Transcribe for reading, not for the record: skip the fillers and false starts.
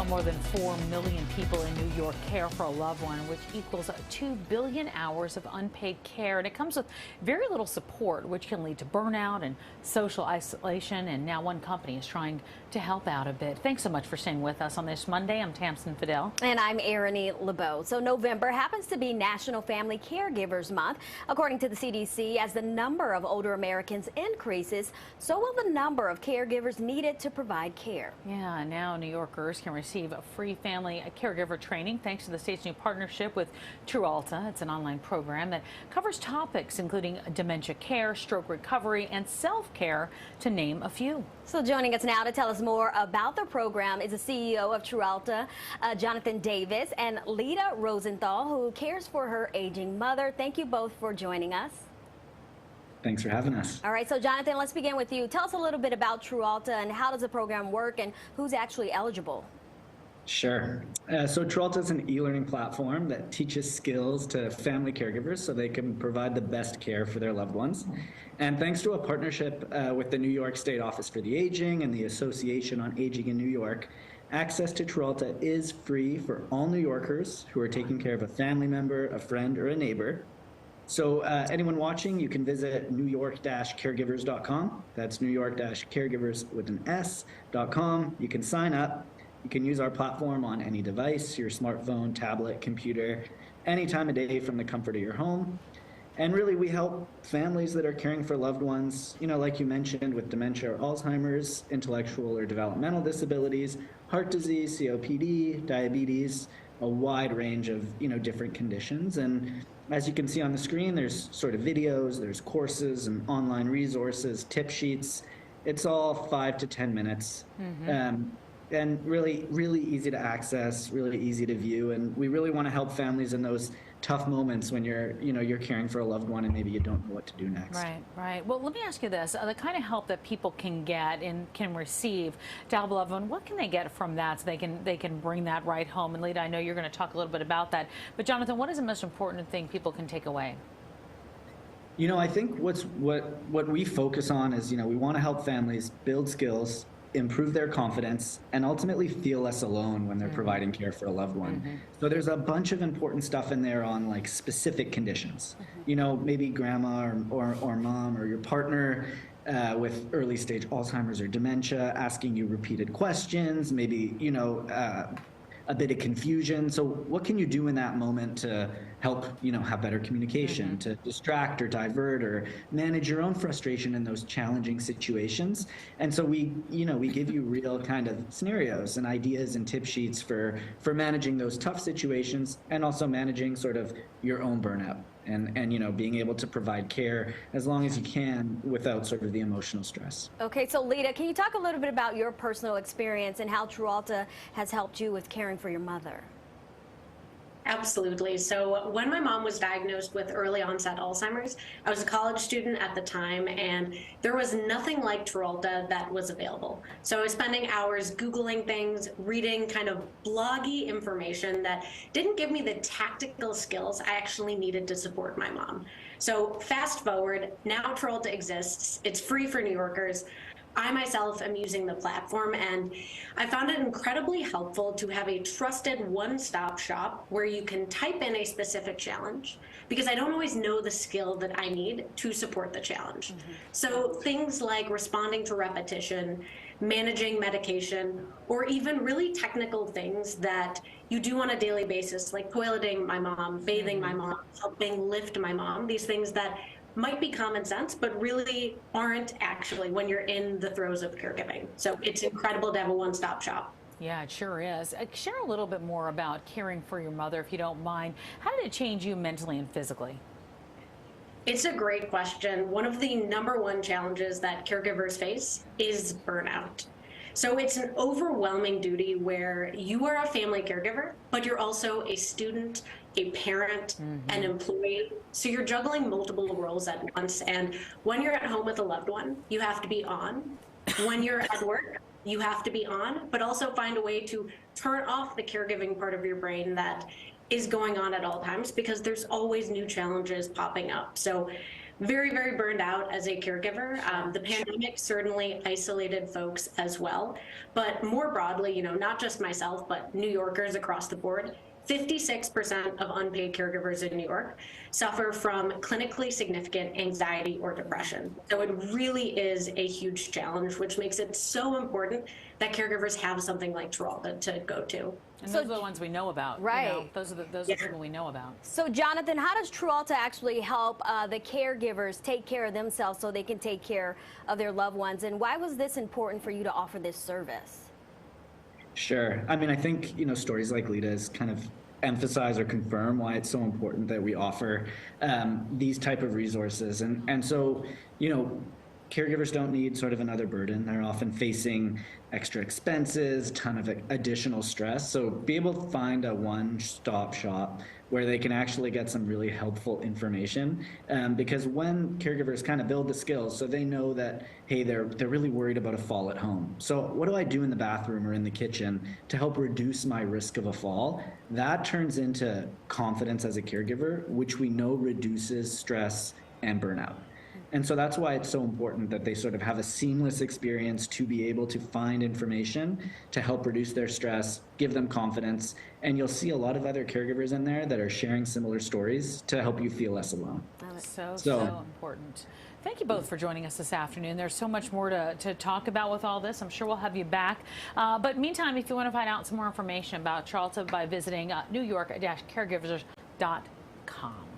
More than 4 million people in New York care for a loved one, which equals 2 billion hours of unpaid care. And it comes with very little support, which can lead to burnout and social isolation. And now one company is trying to help out a bit. Thanks so much for staying with us on this Monday. I'm Tamsin Fidel. And I'm Erin LeBeau. So November happens to be National Family Caregivers Month. According to the CDC, as the number of older Americans increases, so will the number of caregivers needed to provide care. Yeah, now New Yorkers can receive a free family caregiver training thanks to the state's new partnership with True-Alta. It's an online program that covers topics including dementia care, stroke recovery, and self-care, to name a few. So joining us now to tell us more about the program is the CEO of True-Alta, Jonathan Davis, and Lita Rosenthal, who cares for her aging mother. Thank you both for joining us. Thanks for having us. All right, so Jonathan, let's begin with you. Tell us a little bit about True-Alta and how does the program work and who's actually eligible? Sure. So True-Alta is an e-learning platform that teaches skills to family caregivers so they can provide the best care for their loved ones. And thanks to a partnership with the New York State Office for the Aging and the Association on Aging in New York, access to True-Alta is free for all New Yorkers who are taking care of a family member, a friend, or a neighbor. So anyone watching, you can visit newyork-caregivers.com. That's newyork-caregivers with an S.com. You can sign up. You can use our platform on any device, your smartphone, tablet, computer, any time of day from the comfort of your home. And really, we help families that are caring for loved ones, like you mentioned, with dementia or Alzheimer's, intellectual or developmental disabilities, heart disease, COPD, diabetes, a wide range of, different conditions. And as you can see on the screen, there's sort of videos, there's courses and online resources, tip sheets. It's all 5 to 10 minutes. And really, really easy to access, really easy to view. And we really want to help families in those tough moments when you're caring for a loved one and maybe you don't know what to do next. Right. Well, let me ask you this. The kind of help that people can get and can receive to help a loved one, what can they get from that so they can bring that right home? And Lita, I know you're going to talk a little bit about that. But Jonathan, what is the most important thing people can take away? I think what we focus on is, we want to help families build skills, improve their confidence, and ultimately feel less alone when they're providing care for a loved one. So there's a bunch of important stuff in there on like specific conditions. Maybe grandma or mom or your partner with early stage Alzheimer's or dementia asking you repeated questions, maybe, a bit of confusion. So what can you do in that moment to help, have better communication, to distract or divert or manage your own frustration in those challenging situations? And so we give you real kind of scenarios and ideas and tip sheets for managing those tough situations and also managing sort of your own burnout and being able to provide care as long as you can without sort of the emotional stress. Okay, so Lita, can you talk a little bit about your personal experience and how True-Alta has helped you with caring for your mother? Absolutely. So when my mom was diagnosed with early onset Alzheimer's, I was a college student at the time, and there was nothing like True-Alta that was available. So I was spending hours Googling things, reading kind of bloggy information that didn't give me the tactical skills I actually needed to support my mom. So fast forward, now True-Alta exists. It's free for New Yorkers. I myself am using the platform, and I found it incredibly helpful to have a trusted one-stop shop where you can type in a specific challenge, because I don't always know the skill that I need to support the challenge. So things like responding to repetition, managing medication, or even really technical things that you do on a daily basis, like toileting my mom, bathing my mom, helping lift my mom, these things that might be common sense, but really aren't actually when you're in the throes of caregiving. So it's incredible to have a one-stop shop. Yeah, it sure is. Share a little bit more about caring for your mother, if you don't mind. How did it change you mentally and physically? It's a great question. One of the #1 challenges that caregivers face is burnout. So it's an overwhelming duty where you are a family caregiver, but you're also a student, a parent, an employee. So you're juggling multiple roles at once. And when you're at home with a loved one, you have to be on. When you're at work, you have to be on, but also find a way to turn off the caregiving part of your brain that is going on at all times, because there's always new challenges popping up. So very, very burned out as a caregiver. The pandemic certainly isolated folks as well, but more broadly, not just myself, but New Yorkers across the board. 56% of unpaid caregivers in New York suffer from clinically significant anxiety or depression. So it really is a huge challenge, which makes it so important that caregivers have something like Tralta to go to. And those are the ones we know about. Right. Those are the people we know about. So, Jonathan, how does Tralta actually help the caregivers take care of themselves so they can take care of their loved ones? And why was this important for you to offer this service? Sure. I mean, I think, stories like Lita's kind of emphasize or confirm why it's so important that we offer these type of resources. And so, caregivers don't need sort of another burden. They're often facing extra expenses, ton of additional stress. So be able to find a one-stop shop where they can actually get some really helpful information. Because when caregivers kind of build the skills, so they know that, hey, they're really worried about a fall at home. So what do I do in the bathroom or in the kitchen to help reduce my risk of a fall? That turns into confidence as a caregiver, which we know reduces stress and burnout. And so that's why it's so important that they sort of have a seamless experience to be able to find information to help reduce their stress, give them confidence. And you'll see a lot of other caregivers in there that are sharing similar stories to help you feel less alone. So important. Thank you both for joining us this afternoon. There's so much more to talk about with all this. I'm sure we'll have you back. But meantime, if you want to find out some more information about Tralta by visiting newyork-caregivers.com.